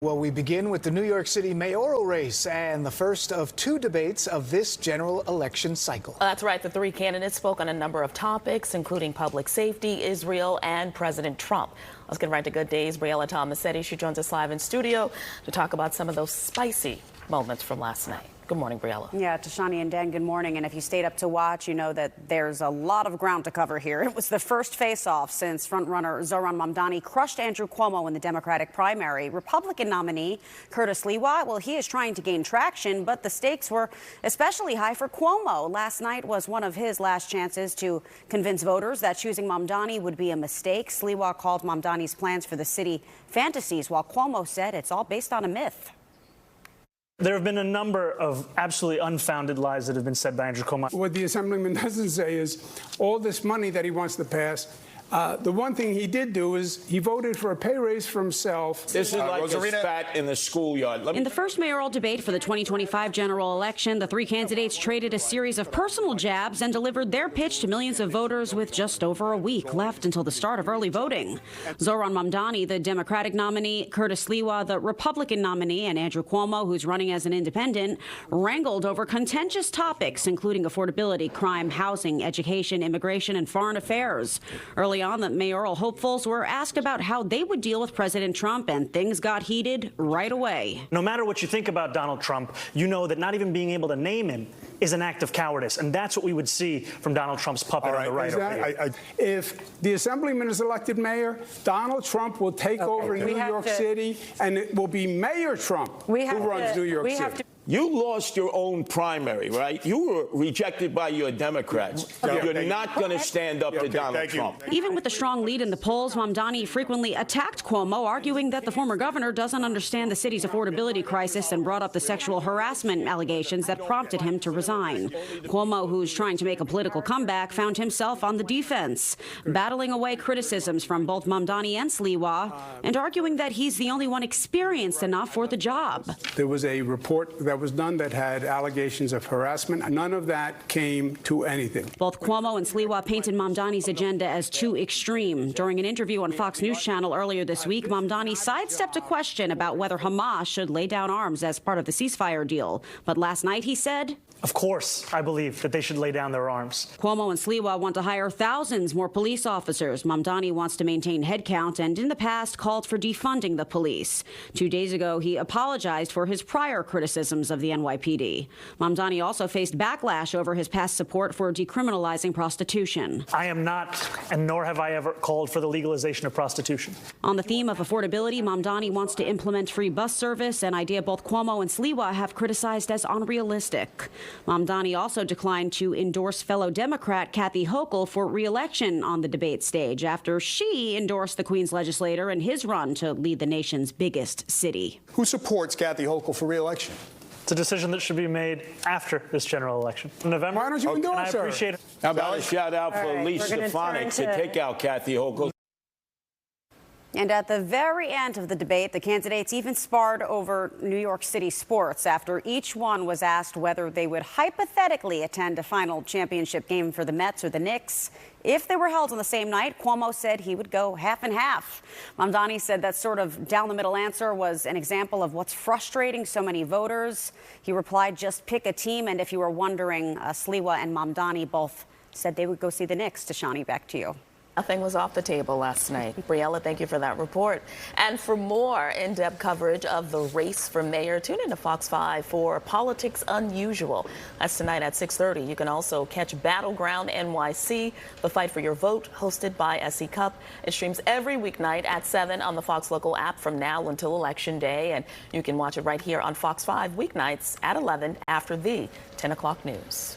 Well, we begin with the New York City mayoral race and the first of two debates of this general election cycle. That's right. The three candidates spoke on a number of topics, including public safety, Israel, and President Trump. Let's get right to good days. Briella Tomassetti, she joins us live in studio to talk about some of those spicy moments from last night. Good morning, Briella. Yeah, Tashani and Dan, good morning. And if you stayed up to watch, you know that there's a lot of ground to cover here. It was the first face-off since frontrunner Zohran Mamdani crushed Andrew Cuomo in the Democratic primary. Republican nominee Sliwa, well, he is trying to gain traction, but the stakes were especially high for Cuomo. Last night was one of his last chances to convince voters that choosing Mamdani would be a mistake. Sliwa called Mamdani's plans for the city fantasies, while Cuomo said it's all based on a myth. There have been a number of absolutely unfounded lies that have been said by Andrew Cuomo. What the Assemblyman doesn't say is all this money that he wants to pass. The one thing he did do is he voted for a pay raise for himself. This is like a spat in the schoolyard. In the first mayoral debate for the 2025 general election, the three candidates traded a series of personal jabs and delivered their pitch to millions of voters with just over a week left until the start of early voting. Zohran Mamdani, the Democratic nominee, Sliwa, the Republican nominee, and Andrew Cuomo, who's running as an independent, wrangled over contentious topics, including affordability, crime, housing, education, immigration, and foreign affairs. Early on, the mayoral hopefuls were asked about how they would deal with President Trump, and things got heated right away. No matter what you think about Donald Trump, you know that not even being able to name him is an act of cowardice, and that's what we would see from Donald Trump's puppet on the right over here. If the Assemblyman is elected mayor, Donald Trump will take over New York City, and it will be Mayor Trump who runs New York City. You lost your own primary, right? You were rejected by your Democrats. You're not going to stand up to Donald Trump. Even with a strong lead in the polls, Mamdani frequently attacked Cuomo, arguing that the former governor doesn't understand the city's affordability crisis and brought up the sexual harassment allegations that prompted him to resign. Cuomo, who's trying to make a political comeback, found himself on the defense, battling away criticisms from both Mamdani and Sliwa, and arguing that he's the only one experienced enough for the job. There was a report that was done that had allegations of harassment. None of that came to anything. Both Cuomo and Sliwa painted Mamdani's agenda as too extreme. During an interview on Fox News Channel earlier this week, Mamdani sidestepped a question about whether Hamas should lay down arms as part of the ceasefire deal. But last night he said, "Of course, I believe that they should lay down their arms." Cuomo and Sliwa want to hire thousands more police officers. Mamdani wants to maintain headcount and in the past called for defunding the police. 2 days ago, he apologized for his prior criticisms of the NYPD. Mamdani also faced backlash over his past support for decriminalizing prostitution. I am not, and nor have I ever called for the legalization of prostitution. On the theme of affordability, Mamdani wants to implement free bus service, an idea both Cuomo and Sliwa have criticized as unrealistic. Mamdani also declined to endorse fellow Democrat Kathy Hochul for re-election on the debate stage after she endorsed the Queens legislator in his run to lead the nation's biggest city. Who supports Kathy Hochul for re-election? It's a decision that should be made after this general election in November. Why don't you endorse her? I appreciate it. How about a shout out for Lee Stefanik to take out Kathy Hochul? And at the very end of the debate, the candidates even sparred over New York City sports after each one was asked whether they would hypothetically attend a final championship game for the Mets or the Knicks. If they were held on the same night, Cuomo said he would go half and half. Mamdani said that sort of down-the-middle answer was an example of what's frustrating so many voters. He replied, just pick a team. And if you were wondering, Sliwa and Mamdani both said they would go see the Knicks. Tashani, back to you. Nothing was off the table last night. Briella, thank you for that report. And for more in-depth coverage of the race for mayor, tune into Fox 5 for Politics Unusual. That's tonight at 6:30. You can also catch Battleground NYC, the fight for your vote, hosted by SE Cup. It streams every weeknight at 7 on the Fox Local app from now until Election Day. And you can watch it right here on Fox 5 weeknights at 11 after the 10 o'clock news.